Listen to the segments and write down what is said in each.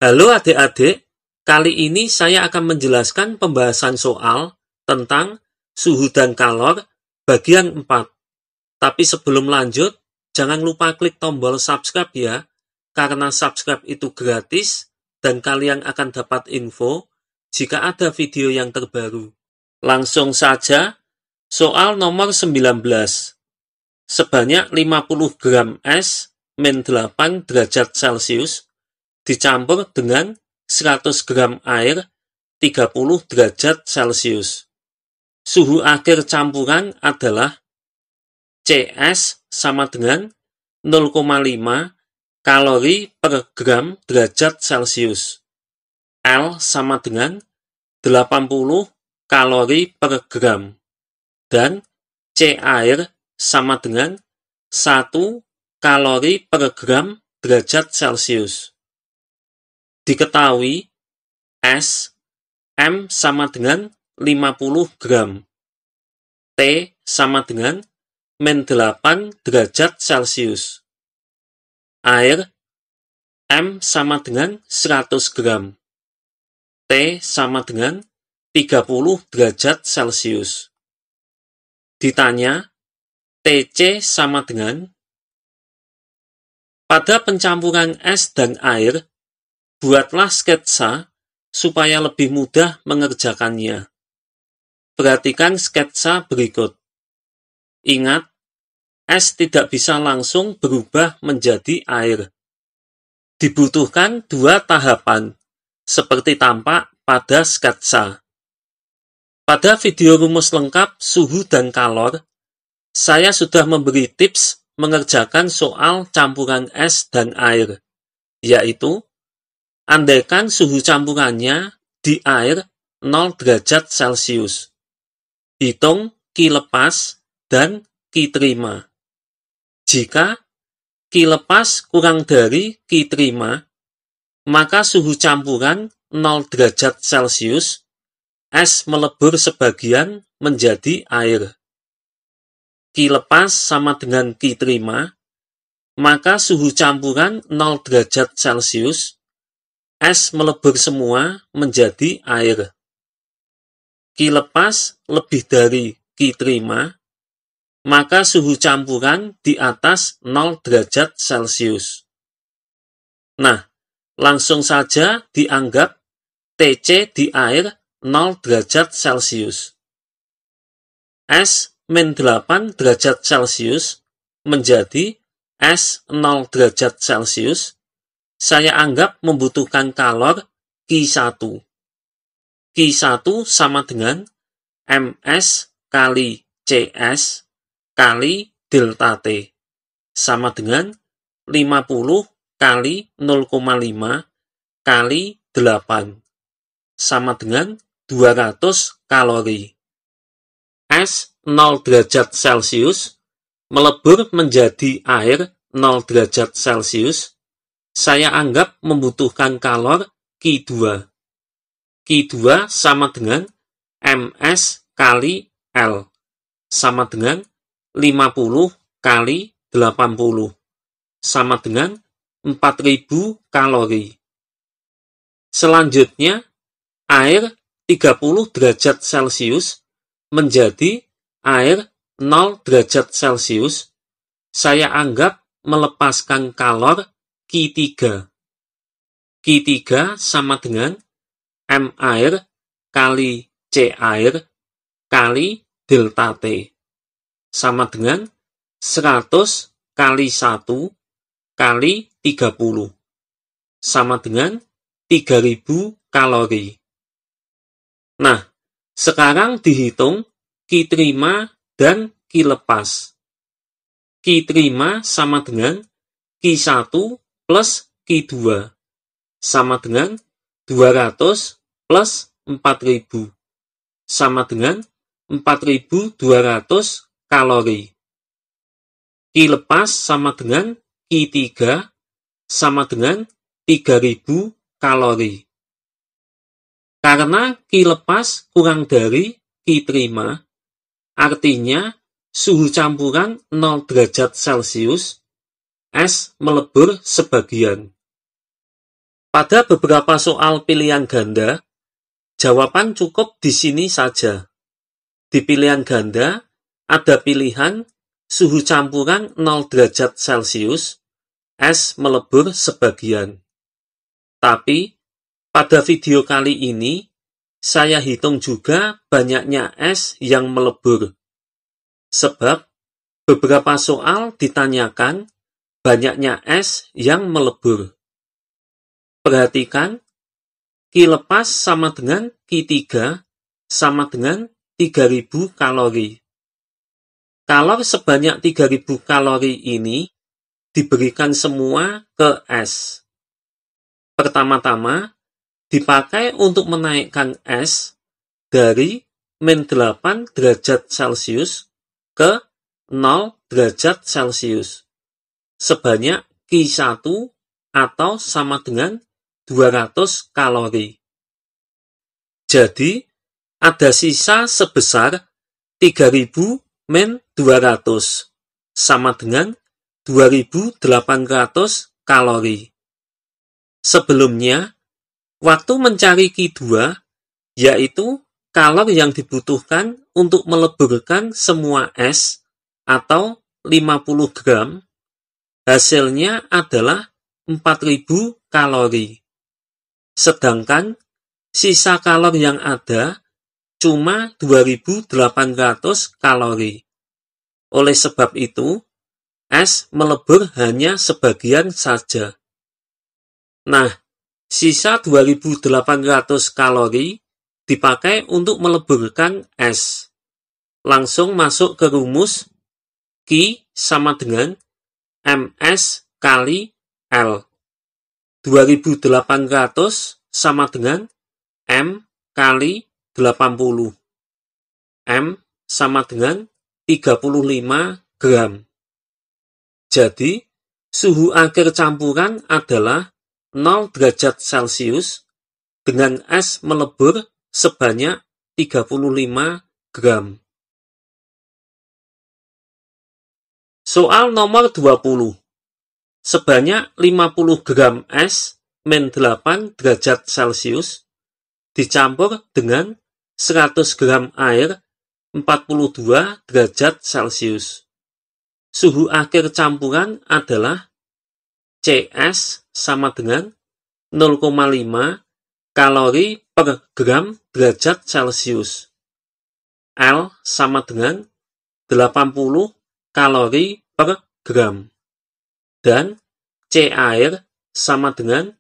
Halo adik-adik, kali ini saya akan menjelaskan pembahasan soal tentang suhu dan kalor bagian 4. Tapi sebelum lanjut, jangan lupa klik tombol subscribe ya, karena subscribe itu gratis dan kalian akan dapat info jika ada video yang terbaru. Langsung saja, soal nomor 19. Sebanyak 50 gram es min 8 derajat Celcius dicampur dengan 100 gram air 30 derajat Celcius. Suhu akhir campuran adalah CS sama dengan 0,5 kalori per gram derajat Celcius. L sama dengan 80 kalori per gram. Dan C air sama dengan 1 kalori per gram derajat Celcius. Diketahui S, M sama dengan 50 gram. T sama dengan min 8 derajat Celcius. Air, M sama dengan 100 gram. T sama dengan 30 derajat Celcius. Ditanya, TC sama dengan, pada pencampuran es dan air, buatlah sketsa supaya lebih mudah mengerjakannya. Perhatikan sketsa berikut. Ingat, es tidak bisa langsung berubah menjadi air. Dibutuhkan 2 tahapan, seperti tampak pada sketsa. Pada video rumus lengkap suhu dan kalor, saya sudah memberi tips mengerjakan soal campuran es dan air, yaitu andaikan suhu campurannya di air 0 derajat Celcius. Hitung Ki lepas dan Ki terima. Jika Ki lepas kurang dari Ki terima, maka suhu campuran 0 derajat Celcius, es melebur sebagian menjadi air. Ki lepas sama dengan Ki terima, maka suhu campuran 0 derajat Celcius, es melebur semua menjadi air. Ki lepas lebih dari Ki terima, maka suhu campuran di atas 0 derajat Celcius. Nah, langsung saja dianggap TC di air 0 derajat Celcius. Es min 8 derajat Celcius menjadi es 0 derajat Celcius. Saya anggap membutuhkan kalor Q1. Q1 sama dengan MS kali CS kali delta T, sama dengan 50 kali 0,5 kali 8, sama dengan 200 kalori. Es 0 derajat Celcius melebur menjadi air 0 derajat Celcius. Saya anggap membutuhkan kalor Q2. Q2 sama dengan MS kali L, sama dengan 50 kali 80, sama dengan 4000 kalori. Selanjutnya, air 30 derajat Celcius menjadi air 0 derajat Celcius. Saya anggap melepaskan kalor Q3. Q3 sama dengan M air kali C air kali delta T, sama dengan 100 kali 1 kali 30, sama dengan 3000 kalori. Nah, sekarang dihitung Ki terima dan Ki lepas. Ki terima sama dengan Q1 plus Q2, sama dengan 200 plus 4000, sama dengan 4200 kalori. Ki lepas sama dengan Q3, sama dengan 3000 kalori. Karena Ki lepas kurang dari Ki terima, artinya suhu campuran 0 derajat Celcius, es melebur sebagian. Pada beberapa soal pilihan ganda, jawaban cukup di sini saja. Di pilihan ganda, ada pilihan suhu campuran 0 derajat Celcius, es melebur sebagian. Tapi, pada video kali ini, saya hitung juga banyaknya es yang melebur. Sebab, beberapa soal ditanyakan banyaknya es yang melebur. Perhatikan, Q lepas sama dengan Q3 sama dengan 3000 kalori. Kalor sebanyak 3000 kalori ini diberikan semua ke es. Pertama-tama, dipakai untuk menaikkan es dari -8 derajat Celcius ke 0 derajat Celcius. Sebanyak Q1 atau sama dengan 200 kalori. Jadi, ada sisa sebesar 3000 min 200, sama dengan 2800 kalori. Sebelumnya, waktu mencari Q2, yaitu kalor yang dibutuhkan untuk meleburkan semua es, atau 50 gram, hasilnya adalah 4000 kalori. Sedangkan sisa kalor yang ada cuma 2800 kalori. Oleh sebab itu, es melebur hanya sebagian saja. Nah, sisa 2800 kalori dipakai untuk meleburkan es. Langsung masuk ke rumus Q sama dengan MS kali L. 2800 sama dengan M kali 80. M sama dengan 35 gram. Jadi, suhu akhir campuran adalah 0 derajat Celcius dengan es melebur sebanyak 35 gram. Soal nomor 20. Sebanyak 50 gram es min 8 derajat Celcius dicampur dengan 100 gram air 42 derajat Celcius. Suhu akhir campuran adalah CS sama dengan 0,5 kalori per gram derajat Celcius. L sama dengan 80 kalori per gram. Dan C air sama dengan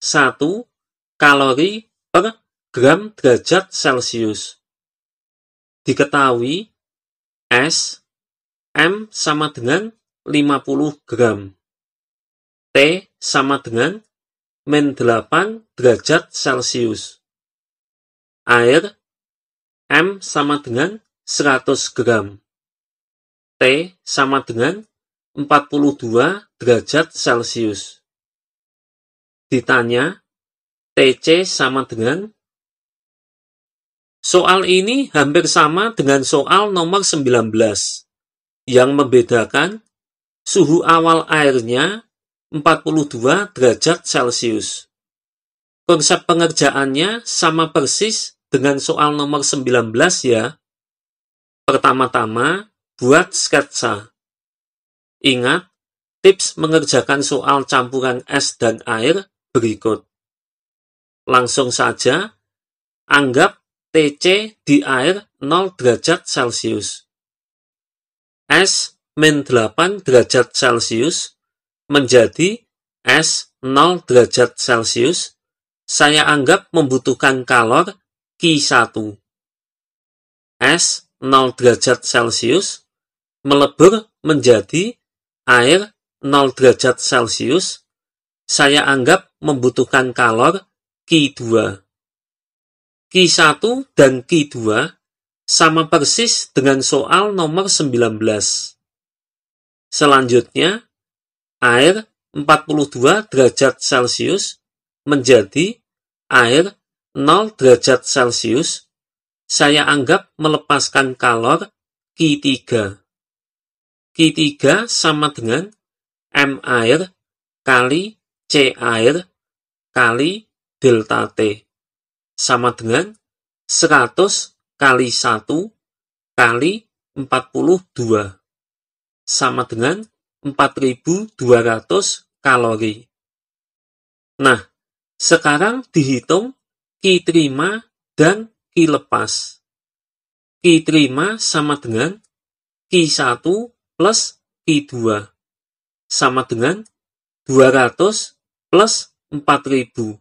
1 kalori per gram derajat Celcius. Diketahui S, M sama dengan 50 gram. T sama dengan -8 derajat Celcius. Air, M sama dengan 100 gram. T sama dengan 42 derajat Celcius. Ditanya, TC sama dengan. Soal ini hampir sama dengan soal nomor 19. Yang membedakan, suhu awal airnya 42 derajat Celcius. Konsep pengerjaannya sama persis dengan soal nomor 19 ya. Pertama-tama, buat sketsa. Ingat, tips mengerjakan soal campuran es dan air berikut. Langsung saja, anggap TC di air 0 derajat Celcius. Es min 8 derajat Celcius menjadi es 0 derajat Celcius. Saya anggap membutuhkan kalor Q1. Es 0 derajat Celcius melebur menjadi air 0 derajat Celcius, saya anggap membutuhkan kalor Q2. Q1 dan Q2 sama persis dengan soal nomor 19. Selanjutnya, air 42 derajat Celcius menjadi air 0 derajat Celcius, saya anggap melepaskan kalor Q3. Q3 sama dengan M air kali C air kali delta T sama dengan 100 kali 1 kali 42 sama dengan 4.200 kalori. Nah, sekarang dihitung Ki terima dan Ki lepas. Ki terima sama dengan Ki 1 plus Ki 2 sama dengan 200 plus 4.000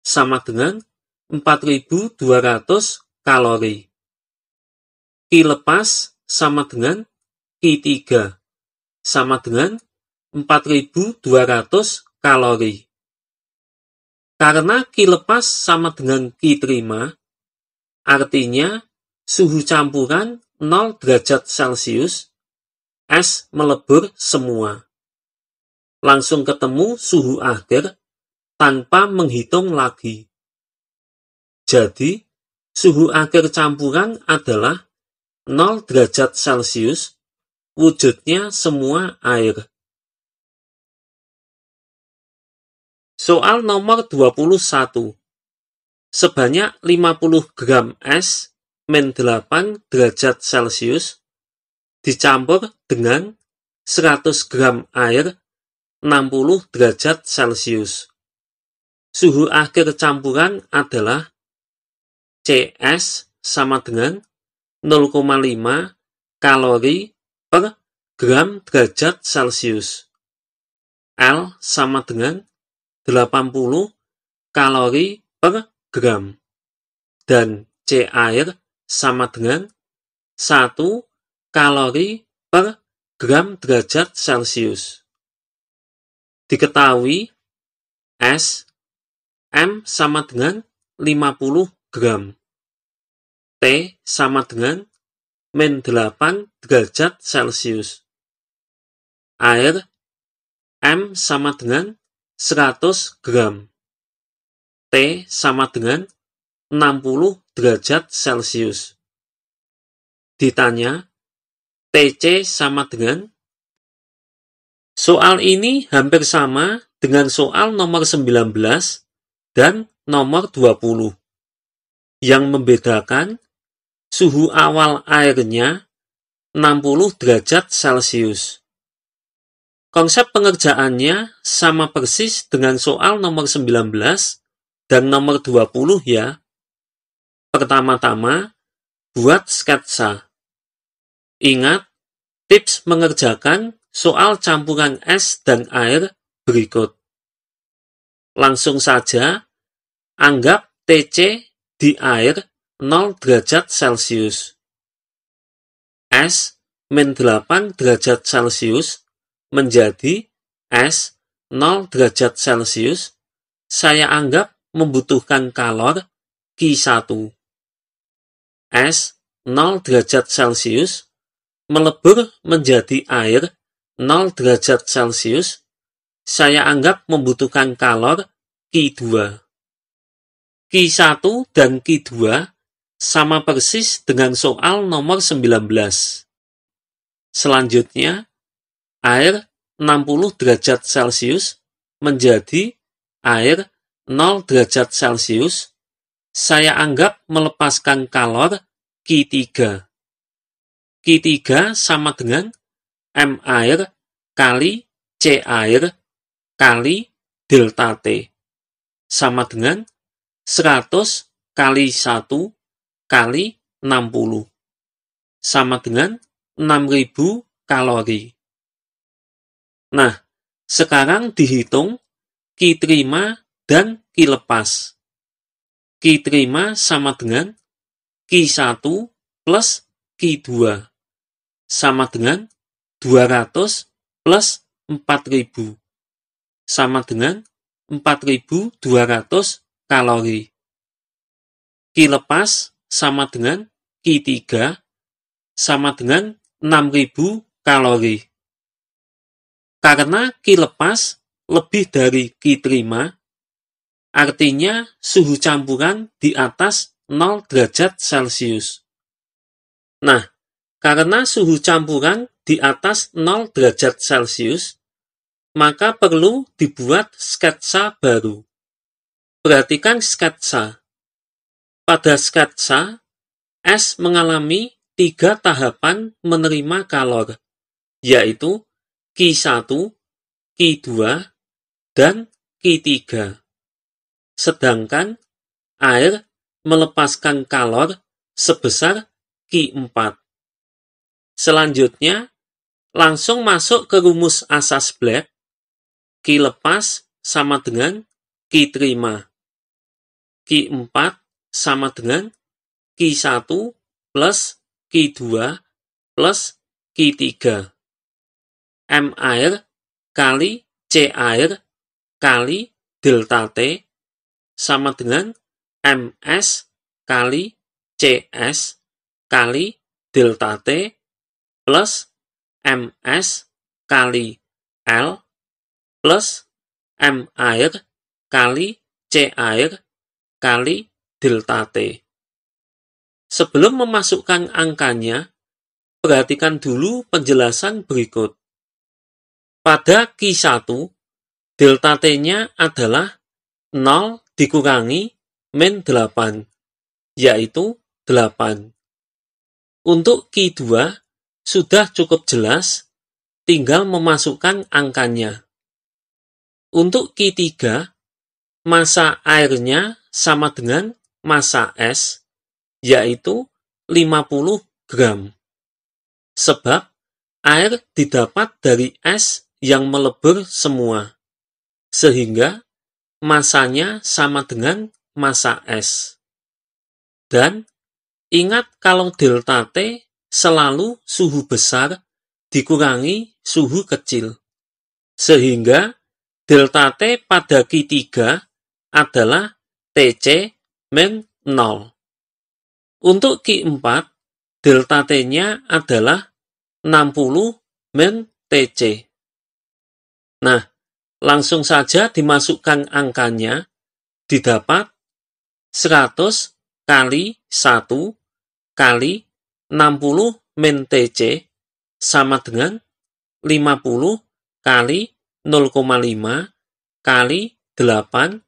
sama dengan 4.200 kalori. Ki lepas sama dengan Ki 3 sama dengan 4.200 kalori. Karena Ki lepas sama dengan Ki terima, artinya suhu campuran 0 derajat Celcius, es melebur semua. Langsung ketemu suhu akhir tanpa menghitung lagi. Jadi, suhu akhir campuran adalah 0 derajat Celcius, wujudnya semua air. Soal nomor 21. Sebanyak 50 gram es min 8 derajat Celcius dicampur dengan 100 gram air 60 derajat Celcius. Suhu akhir campuran adalah CS sama dengan 0,5 kalori per gram derajat Celcius. L sama dengan 80 kalori per gram. Dan C air sama dengan 1 kalori per gram derajat Celcius. Diketahui S M sama dengan 50 gram. T sama dengan min 8 derajat Celcius. Air M sama dengan 100 gram. T sama dengan 60 derajat Celcius. Ditanya, TC sama dengan? Soal ini hampir sama dengan soal nomor 19 dan nomor 20. Yang membedakan, suhu awal airnya 60 derajat Celcius. Konsep pengerjaannya sama persis dengan soal nomor 19 dan nomor 20 ya. Pertama-tama, buat sketsa. Ingat, tips mengerjakan soal campuran es dan air berikut. Langsung saja, anggap TC di air 0 derajat Celcius. Es min 8 derajat Celcius menjadi es 0 derajat Celcius, saya anggap membutuhkan kalor Ki1. Es 0 derajat Celcius melebur menjadi air 0 derajat Celcius, saya anggap membutuhkan kalor Ki2. Ki1 dan Ki2 sama persis dengan soal nomor 19. Selanjutnya, air 60 derajat Celcius menjadi air 0 derajat Celcius, saya anggap melepaskan kalor Ki3. Ki3 sama dengan M air kali C air kali delta T, sama dengan 100 kali 1 kali 60, sama dengan 6.000 kalori. Nah, sekarang dihitung Ki terima dan Ki lepas. Ki terima sama dengan Ki1 plus Ki2, sama dengan 200 plus 4.000, sama dengan 4.200 kalori. Ki lepas sama dengan Ki3, sama dengan 6.000 kalori. Karena Ki lepas lebih dari Ki terima, artinya suhu campuran di atas 0 derajat Celcius. Nah, karena suhu campuran di atas 0 derajat Celcius, maka perlu dibuat sketsa baru. Perhatikan sketsa. Pada sketsa, S mengalami 3 tahapan menerima kalor, yaitu Q1, Q2, dan Q3. Sedangkan air melepaskan kalor sebesar Q4. Selanjutnya, langsung masuk ke rumus asas Black. Q lepas sama dengan Q terima. Q4 sama dengan Q1 plus Q2 plus Q3. M air kali C air kali delta T sama dengan MS kali CS kali delta T plus MS kali L plus M air kali C air kali delta T. Sebelum memasukkan angkanya, perhatikan dulu penjelasan berikut. Pada Q1, delta T-nya adalah 0 dikurangi min 8, yaitu 8. Untuk Q2, sudah cukup jelas, tinggal memasukkan angkanya. Untuk Q3, massa airnya sama dengan massa S, yaitu 50 gram. Sebab air didapat dari es yang melebur semua, sehingga massanya sama dengan massa es. Dan ingat kalau delta T selalu suhu besar dikurangi suhu kecil, sehingga delta T pada Q3 adalah TC min 0. Untuk Q4, delta T-nya adalah 60 min TC. Nah, langsung saja dimasukkan angkanya, didapat 100 kali 1 kali 60 min TC sama dengan 50 kali 0,5 kali 8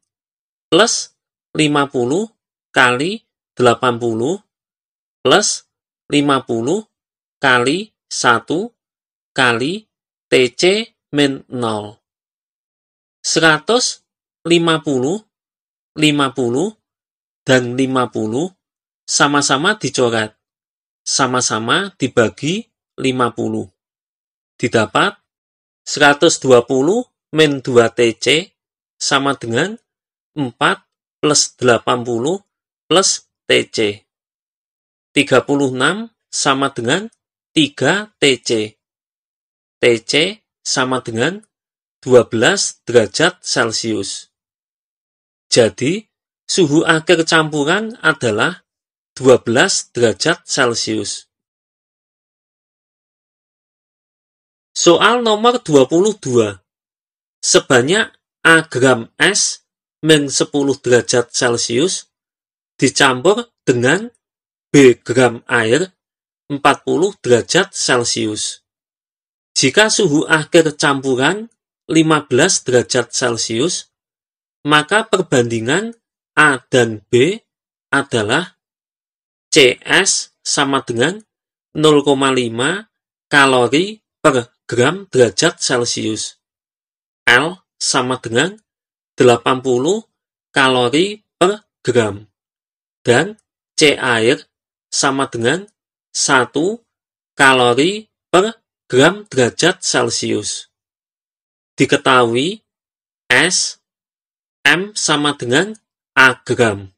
plus 50 kali 80 plus 50 kali 1 kali TC min 0. 150, 50, dan 50 sama-sama dicoret. Sama-sama dibagi 50. Didapat 120 min 2 TC sama dengan 4 plus 80 plus TC. 36 sama dengan 3 TC. TC sama dengan 12 derajat Celcius. Jadi, suhu akhir campuran adalah 12 derajat Celcius. Soal nomor 22. Sebanyak A gram es min 10 derajat Celcius dicampur dengan B gram air 40 derajat Celcius. Jika suhu akhir campuran 15 derajat Celcius, maka perbandingan A dan B adalah CS sama dengan 0,5 kalori per gram derajat Celcius. L sama dengan 80 kalori per gram. Dan C air sama dengan 1 kalori per gram derajat Celcius. Diketahui S, M sama dengan A gram.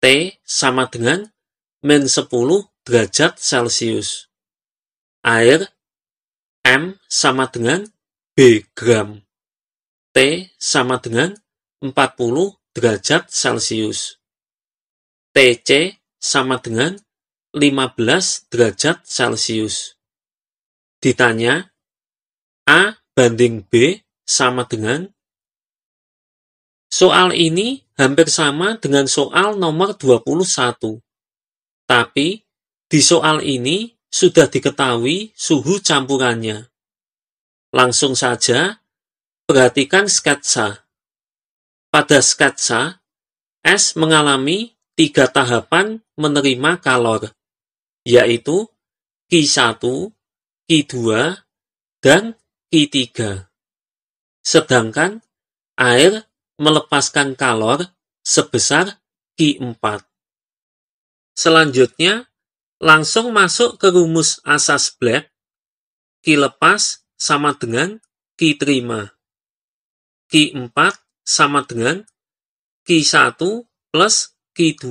T sama dengan min 10 derajat Celcius. Air, M sama dengan B gram. T sama dengan 40 derajat Celcius. TC sama dengan 15 derajat Celcius. Ditanya, A banding B sama dengan? Soal ini hampir sama dengan soal nomor 21. Tapi, di soal ini sudah diketahui suhu campurannya. Langsung saja, perhatikan sketsa. Pada sketsa, S mengalami 3 tahapan menerima kalor, yaitu Q1, Q2, dan Q3. Sedangkan air melepaskan kalor sebesar Q4. Selanjutnya, langsung masuk ke rumus asas Black. Q lepas sama dengan Q terima. Q4 sama dengan Q1 plus Q2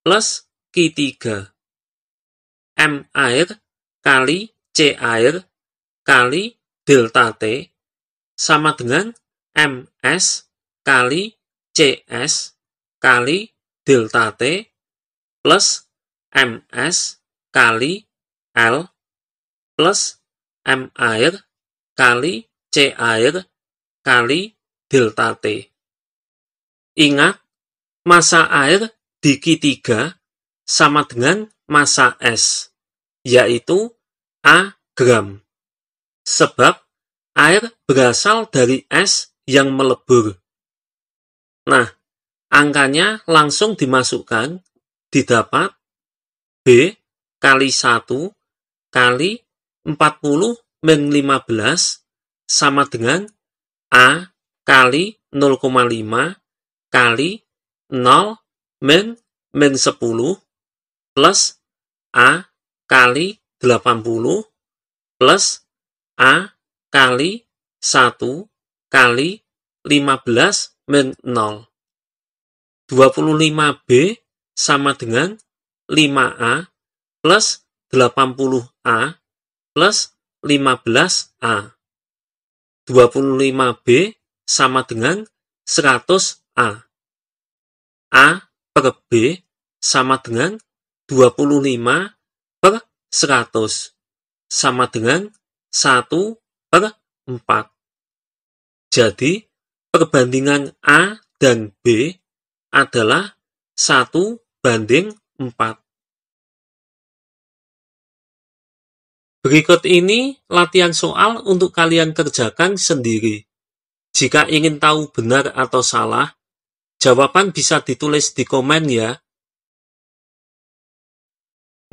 plus Q3. M air kali C air kali delta T sama dengan MS kali CS kali delta T plus MS kali L plus M air kali C air kali delta T. Ingat, massa air di Q3 sama dengan massa S, yaitu A gram. Sebab air berasal dari es yang melebur. Nah, angkanya langsung dimasukkan, didapat B kali 1 kali 40-15 sama dengan A kali 0,5 kali 0-10 plus A kali 80 plus A kali 1 kali 15-0. 25B sama dengan 5A plus 80A plus 15A. 25B sama dengan 100A. A per B sama dengan 25 per 100 sama dengan 1 per 4. Jadi, perbandingan A dan B adalah 1:4. Berikut ini latihan soal untuk kalian kerjakan sendiri. Jika ingin tahu benar atau salah, jawaban bisa ditulis di komen ya.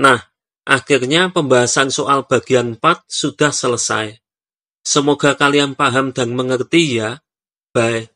Nah, akhirnya pembahasan soal bagian 4 sudah selesai. Semoga kalian paham dan mengerti ya. Bye.